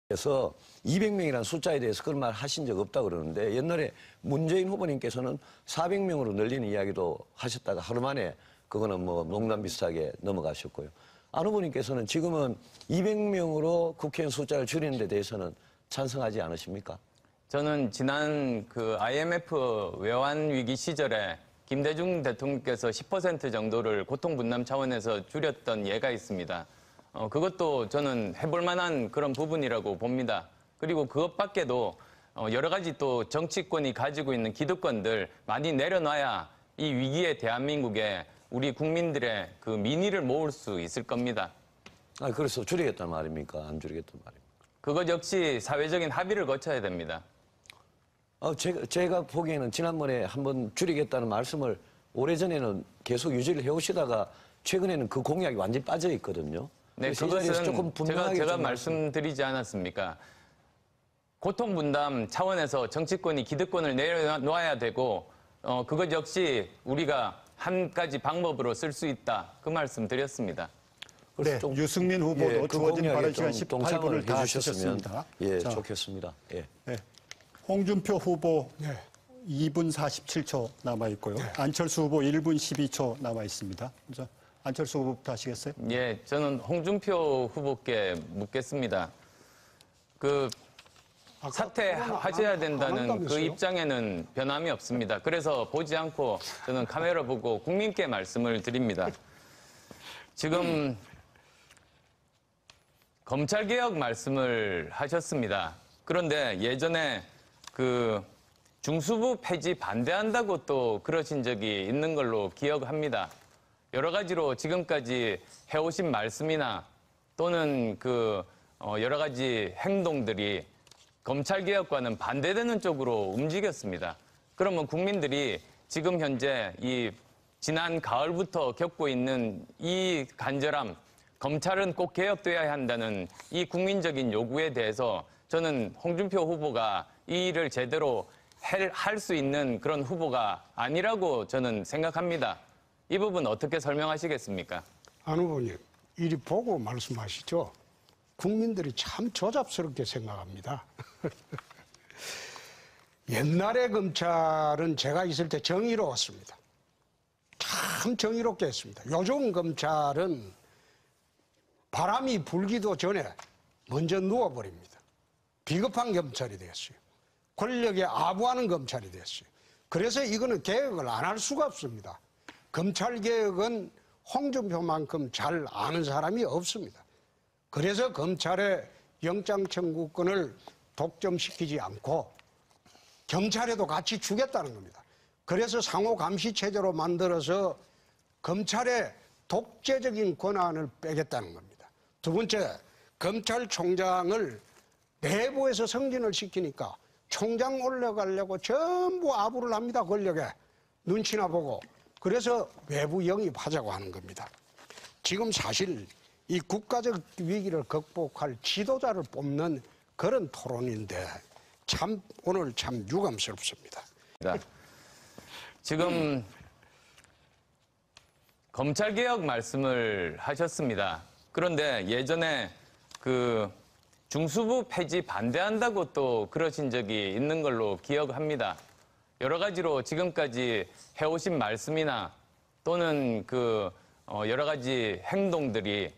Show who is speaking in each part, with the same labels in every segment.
Speaker 1: 그래서 200명이라는 숫자에 대해서 그런 말 하신 적 없다고 그러는데 옛날에 문재인 후보님께서는 400명으로 늘리는 이야기도 하셨다가 하루 만에 그거는 뭐 농담 비슷하게 넘어가셨고요. 안 후보님께서는 지금은 200명으로 국회의원 숫자를 줄이는 데 대해서는 찬성하지 않으십니까?
Speaker 2: 저는 지난 그 IMF 외환 위기 시절에 김대중 대통령께서 10% 정도를 고통분담 차원에서 줄였던 예가 있습니다. 그것도 저는 해볼 만한 그런 부분이라고 봅니다. 그리고 그것밖에도 여러 가지 또 정치권이 가지고 있는 기득권들 많이 내려놔야 이 위기에 대한민국에 우리 국민들의 그 민의를 모을 수 있을 겁니다.
Speaker 1: 그래서 줄이겠단 말입니까? 안 줄이겠단 말입니까?
Speaker 2: 그것 역시 사회적인 합의를 거쳐야 됩니다.
Speaker 1: 제가 보기에는 지난번에 한번 줄이겠다는 말씀을 오래전에는 계속 유지를 해오시다가 최근에는 그 공약이 완전히 빠져 있거든요.
Speaker 2: 네, 그것은 조금 제가 말씀드리지 않았습니까? 고통분담 차원에서 정치권이 기득권을 내려놓아야 되고 그것 역시 우리가 한 가지 방법으로 쓸 수 있다. 그 말씀 드렸습니다.
Speaker 3: 네, 유승민 후보도 주어진 발언 시간 18분을 다 쓰셨습니다.
Speaker 1: 예, 좋겠습니다. 예.
Speaker 3: 네. 홍준표 후보 2분 47초 남아있고요. 안철수 후보 1분 12초 남아있습니다. 안철수 후보부터 하시겠어요?
Speaker 2: 예, 저는 홍준표 후보께 묻겠습니다. 사퇴하셔야 된다는 그 입장에는 변함이 없습니다. 그래서 보지 않고 저는 카메라 보고 국민께 말씀을 드립니다. 지금 검찰개혁 말씀을 하셨습니다. 그런데 예전에 그 중수부 폐지 반대한다고 또 그러신 적이 있는 걸로 기억합니다. 여러 가지로 지금까지 해오신 말씀이나 또는 여러 가지 행동들이 검찰개혁과는 반대되는 쪽으로 움직였습니다. 그러면 국민들이 지금 현재 이 지난 가을부터 겪고 있는 이 간절함, 검찰은 꼭 개혁돼야 한다는 이 국민적인 요구에 대해서 저는 홍준표 후보가 이 일을 제대로 할 수 있는 그런 후보가 아니라고 저는 생각합니다. 이 부분 어떻게 설명하시겠습니까?
Speaker 4: 안 후보님, 이리 보고 말씀하시죠. 국민들이 참 조잡스럽게 생각합니다. 옛날에 검찰은 제가 있을 때 정의로웠습니다. 참 정의롭게 했습니다. 요즘 검찰은 바람이 불기도 전에 먼저 누워버립니다. 비겁한 검찰이 됐어요. 권력에 아부하는 검찰이 됐어요. 그래서 이거는 개혁을 안 할 수가 없습니다. 검찰개혁은 홍준표만큼 잘 아는 사람이 없습니다. 그래서 검찰의 영장청구권을 독점시키지 않고 경찰에도 같이 주겠다는 겁니다. 그래서 상호감시체제로 만들어서 검찰의 독재적인 권한을 빼겠다는 겁니다. 두 번째, 검찰총장을 내부에서 승진을 시키니까 총장 올라가려고 전부 아부를 합니다. 권력에. 눈치나 보고. 그래서 외부 영입하자고 하는 겁니다. 지금 사실 이 국가적 위기를 극복할 지도자를 뽑는 그런 토론인데 참 오늘 참 유감스럽습니다.
Speaker 2: 지금 검찰개혁 말씀을 하셨습니다. 그런데 예전에 중수부 폐지 반대한다고 또 그러신 적이 있는 걸로 기억합니다. 여러 가지로 지금까지 해오신 말씀이나 또는 여러 가지 행동들이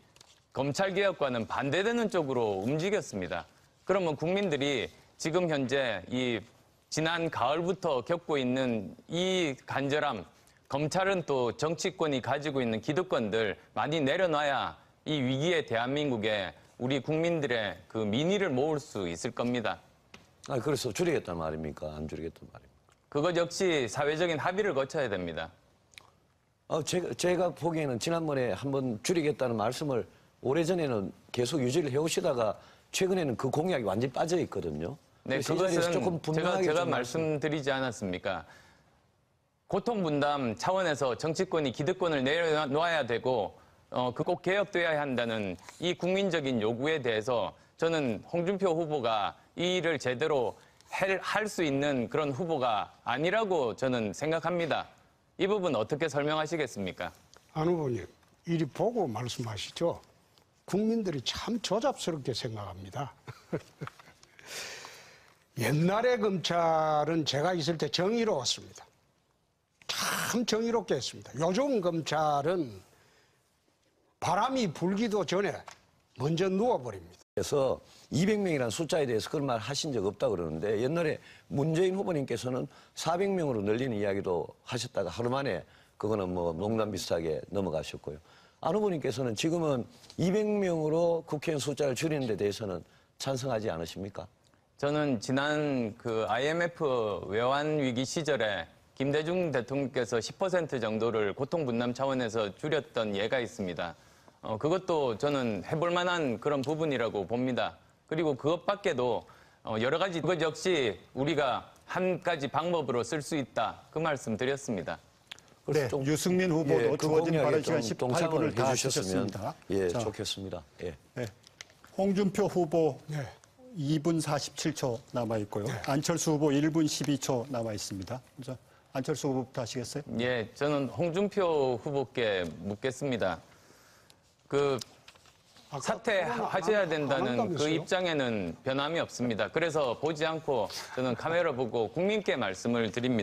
Speaker 2: 검찰개혁과는 반대되는 쪽으로 움직였습니다. 그러면 국민들이 지금 현재 이 지난 가을부터 겪고 있는 이 간절함, 검찰은 또 정치권이 가지고 있는 기득권들 많이 내려놔야 이 위기에 대한민국에 우리 국민들의 그 민의를 모을 수 있을 겁니다.
Speaker 1: 그래서 줄이겠단 말입니까? 안 줄이겠단 말입니까?
Speaker 2: 그것 역시 사회적인 합의를 거쳐야 됩니다.
Speaker 1: 제가 보기에는 지난번에 한번 줄이겠다는 말씀을 오래전에는 계속 유지를 해오시다가 최근에는 그 공약이 완전히 빠져 있거든요.
Speaker 2: 네, 그것은 조금 제가 말씀드리지 않았습니까? 고통분담 차원에서 정치권이 기득권을 내려놓아야 되고 꼭 개혁돼야 한다는 이 국민적인 요구에 대해서 저는 홍준표 후보가 이 일을 제대로 할 수 있는 그런 후보가 아니라고 저는 생각합니다. 이 부분 어떻게 설명하시겠습니까?
Speaker 4: 안 후보님, 이리 보고 말씀하시죠. 국민들이 참 조잡스럽게 생각합니다. 옛날에 검찰은 제가 있을 때 정의로웠습니다. 참 정의롭게 했습니다. 요즘 검찰은 바람이 불기도 전에 먼저 누워버립니다.
Speaker 1: 그래서 200명이라는 숫자에 대해서 그런 말 하신 적 없다고 그러는데 옛날에 문재인 후보님께서는 400명으로 늘리는 이야기도 하셨다가 하루 만에 그거는 뭐 농담 비슷하게 넘어가셨고요. 안 후보님께서는 지금은 200명으로 국회의원 숫자를 줄이는 데 대해서는 찬성하지 않으십니까?
Speaker 2: 저는 지난 그 IMF 외환 위기 시절에 김대중 대통령께서 10% 정도를 고통 분담 차원에서 줄였던 예가 있습니다. 그것도 저는 해볼 만한 그런 부분이라고 봅니다. 그리고 그것밖에도 여러 가지 그것 역시 우리가 한 가지 방법으로 쓸 수 있다. 그 말씀 드렸습니다.
Speaker 3: 네, 유승민 후보도
Speaker 1: 그
Speaker 3: 주어진
Speaker 1: 공약에
Speaker 3: 발언 시간
Speaker 1: 좀 동참을
Speaker 3: 18분을 다
Speaker 1: 해주셨으면
Speaker 3: 주셨습니다.
Speaker 1: 예,
Speaker 3: 자,
Speaker 1: 좋겠습니다. 예.
Speaker 3: 네. 홍준표 후보
Speaker 4: 네.
Speaker 3: 2분 47초 남아 있고요. 안철수 후보 1분 12초 남아 있습니다. 자, 안철수 후보부터 하시겠어요?
Speaker 2: 예, 저는 홍준표 후보께 묻겠습니다. 그 사퇴하셔야 된다는 그 입장에는 변함이 없습니다. 그래서 보지 않고 저는 카메라 보고 국민께 말씀을 드립니다.